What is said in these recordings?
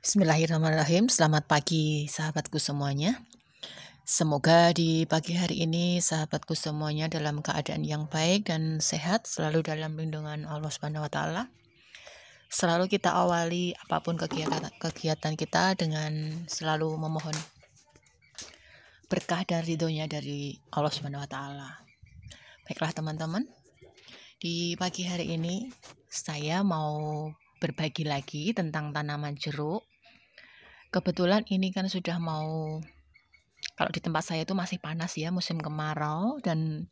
Bismillahirrahmanirrahim. Selamat pagi sahabatku semuanya. Semoga di pagi hari ini sahabatku semuanya dalam keadaan yang baik dan sehat, selalu dalam lindungan Allah Subhanahu wa taala. Selalu kita awali apapun kegiatan kita dengan selalu memohon berkah dan ridhonya dari Allah Subhanahu wa taala. Baiklah teman-teman, di pagi hari ini saya mau berbagi lagi tentang tanaman jeruk. Kebetulan ini kan sudah mau, kalau di tempat saya itu masih panas ya, musim kemarau, dan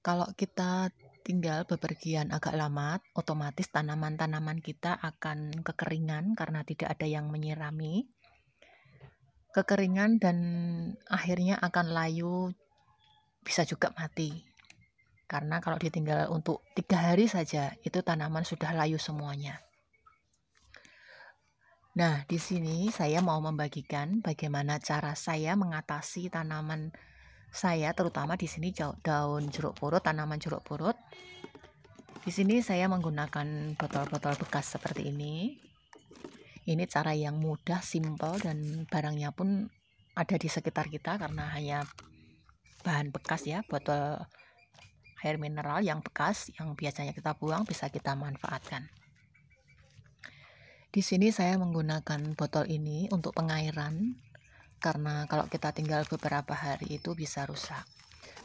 kalau kita tinggal bepergian agak lama, otomatis tanaman-tanaman kita akan kekeringan karena tidak ada yang menyirami. Kekeringan dan akhirnya akan layu, bisa juga mati. Karena kalau ditinggal untuk 3 hari saja, itu tanaman sudah layu semuanya. Nah, di sini saya mau membagikan bagaimana cara saya mengatasi tanaman saya, terutama di sini daun jeruk purut, tanaman jeruk purut. Di sini saya menggunakan botol-botol bekas seperti ini. Ini cara yang mudah, simpel, dan barangnya pun ada di sekitar kita karena hanya bahan bekas ya, botol air mineral yang bekas yang biasanya kita buang bisa kita manfaatkan. Di sini saya menggunakan botol ini untuk pengairan karena kalau kita tinggal beberapa hari itu bisa rusak.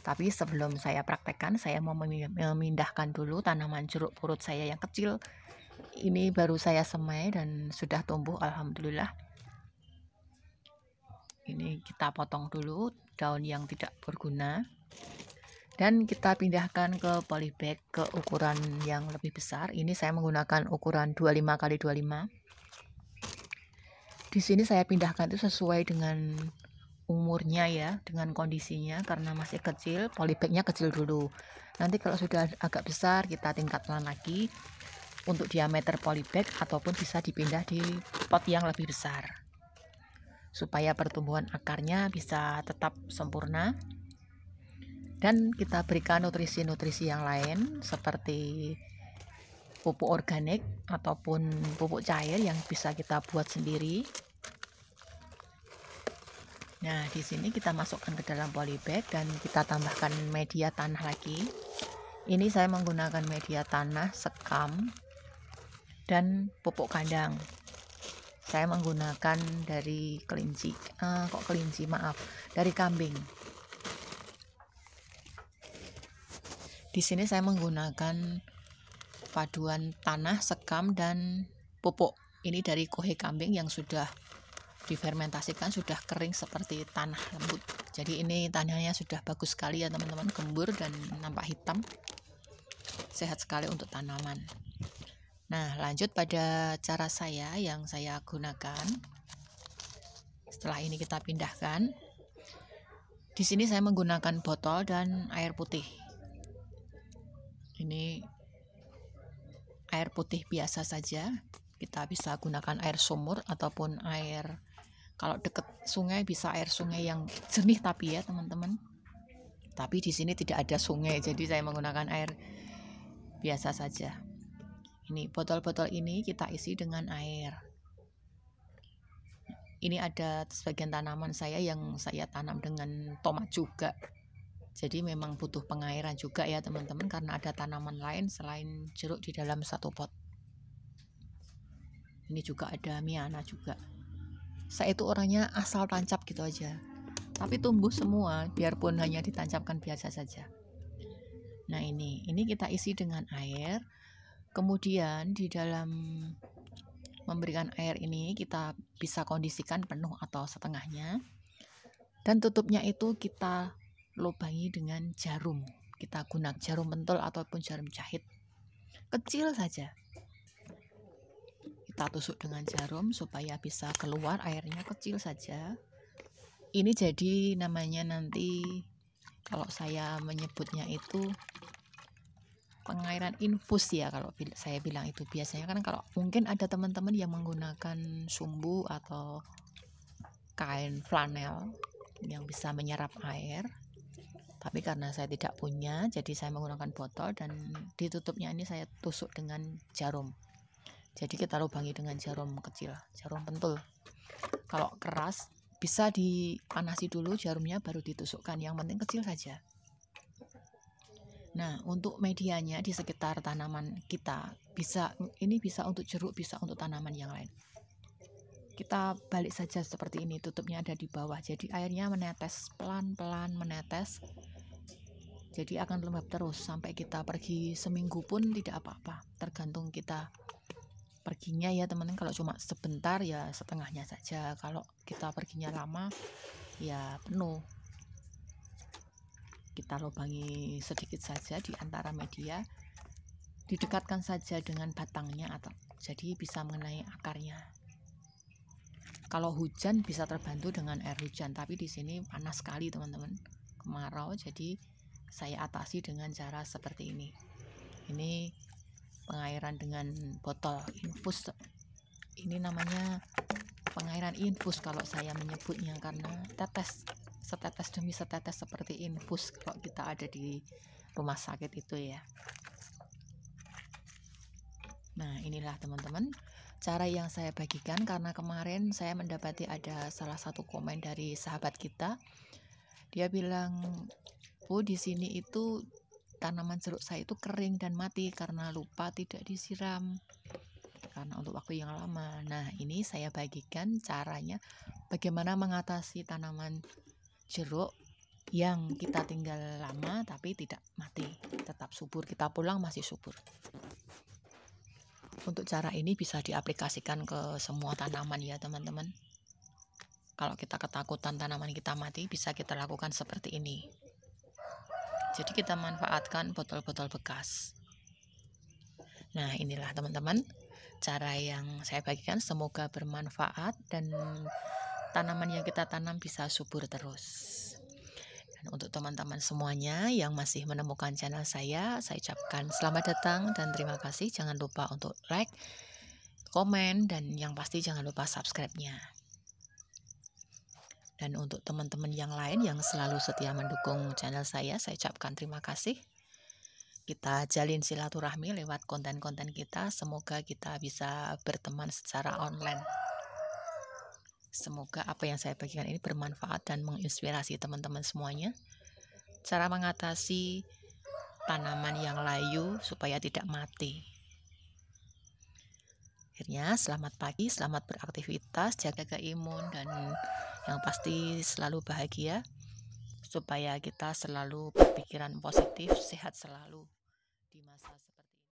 Tapi sebelum saya praktekkan, saya mau memindahkan dulu tanaman jeruk purut saya yang kecil. Ini baru saya semai dan sudah tumbuh, alhamdulillah. Ini kita potong dulu daun yang tidak berguna dan kita pindahkan ke polybag ke ukuran yang lebih besar. Ini saya menggunakan ukuran 25x25. Di sini saya pindahkan itu sesuai dengan umurnya ya, dengan kondisinya, karena masih kecil, polybagnya kecil dulu. Nanti kalau sudah agak besar kita tingkatkan lagi untuk diameter polybag ataupun bisa dipindah di pot yang lebih besar supaya pertumbuhan akarnya bisa tetap sempurna. Dan kita berikan nutrisi-nutrisi yang lain seperti pupuk organik ataupun pupuk cair yang bisa kita buat sendiri. Nah, di sini kita masukkan ke dalam polybag dan kita tambahkan media tanah lagi. Ini saya menggunakan media tanah, sekam, dan pupuk kandang. Saya menggunakan dari dari kambing. Di sini saya menggunakan paduan tanah, sekam, dan pupuk. Ini dari kohe kambing yang sudah difermentasikan, sudah kering seperti tanah lembut. Jadi ini tanahnya sudah bagus sekali ya teman-teman, gembur dan nampak hitam. Sehat sekali untuk tanaman. Nah, lanjut pada cara saya yang saya gunakan. Setelah ini kita pindahkan. Di sini saya menggunakan botol dan air putih. Ini air putih biasa saja. Kita bisa gunakan air sumur ataupun air, kalau dekat sungai bisa air sungai yang jernih tapi ya teman-teman. Tapi di sini tidak ada sungai, jadi saya menggunakan air biasa saja. Ini botol-botol ini kita isi dengan air. Ini ada sebagian tanaman saya yang saya tanam dengan tomat juga. Jadi memang butuh pengairan juga ya teman-teman, karena ada tanaman lain selain jeruk di dalam satu pot. Ini juga ada miana juga. Saya itu orangnya asal tancap gitu aja, tapi tumbuh semua biarpun hanya ditancapkan biasa saja. Nah, ini kita isi dengan air. Kemudian di dalam memberikan air ini kita bisa kondisikan penuh atau setengahnya, dan tutupnya itu kita lubangi dengan jarum. Kita gunakan jarum pentul ataupun jarum jahit kecil saja. Kita tusuk dengan jarum supaya bisa keluar airnya kecil saja. Ini jadi namanya nanti, kalau saya menyebutnya itu pengairan infus ya, kalau saya bilang itu. Biasanya kan kalau mungkin ada teman-teman yang menggunakan sumbu atau kain flanel yang bisa menyerap air, tapi karena saya tidak punya, jadi saya menggunakan botol dan ditutupnya ini saya tusuk dengan jarum. Jadi kita lubangi dengan jarum kecil, jarum pentul. Kalau keras bisa dipanasi dulu jarumnya baru ditusukkan, yang penting kecil saja. Nah, untuk medianya di sekitar tanaman kita bisa untuk jeruk, bisa untuk tanaman yang lain. Kita balik saja seperti ini, tutupnya ada di bawah. Jadi airnya menetes, pelan-pelan menetes. Jadi akan lembab terus sampai kita pergi seminggu pun tidak apa-apa. Tergantung kita perginya ya teman-teman. Kalau cuma sebentar ya setengahnya saja. Kalau kita perginya lama ya penuh. Kita lubangi sedikit saja di antara media, didekatkan saja dengan batangnya atau jadi bisa mengenai akarnya. Kalau hujan bisa terbantu dengan air hujan, tapi di sini panas sekali teman-teman, kemarau, jadi saya atasi dengan cara seperti ini. Ini pengairan dengan botol infus. Ini namanya pengairan infus kalau saya menyebutnya, karena setetes demi setetes seperti infus kalau kita ada di rumah sakit itu ya. Nah, inilah teman-teman cara yang saya bagikan, karena kemarin saya mendapati ada salah satu komen dari sahabat kita. Dia bilang, "Bu, di sini itu tanaman jeruk saya itu kering dan mati karena lupa tidak disiram karena untuk waktu yang lama." Nah, ini saya bagikan caranya bagaimana mengatasi tanaman jeruk yang kita tinggal lama tapi tidak mati, tetap subur, kita pulang masih subur. Untuk cara ini bisa diaplikasikan ke semua tanaman ya teman-teman. Kalau kita ketakutan tanaman kita mati, bisa kita lakukan seperti ini. Jadi kita manfaatkan botol-botol bekas. Nah, inilah teman-teman cara yang saya bagikan, semoga bermanfaat dan tanaman yang kita tanam bisa subur terus. Dan untuk teman-teman semuanya yang masih menemukan channel saya ucapkan selamat datang dan terima kasih. Jangan lupa untuk like, komen, dan yang pasti jangan lupa subscribe-nya. Dan untuk teman-teman yang lain yang selalu setia mendukung channel saya ucapkan terima kasih. Kita jalin silaturahmi lewat konten-konten kita. Semoga kita bisa berteman secara online. Semoga apa yang saya bagikan ini bermanfaat dan menginspirasi teman-teman semuanya. Cara mengatasi tanaman yang layu supaya tidak mati. Akhirnya, selamat pagi, selamat beraktivitas, jaga imun, dan yang pasti selalu bahagia. Supaya kita selalu berpikiran positif, sehat selalu di masa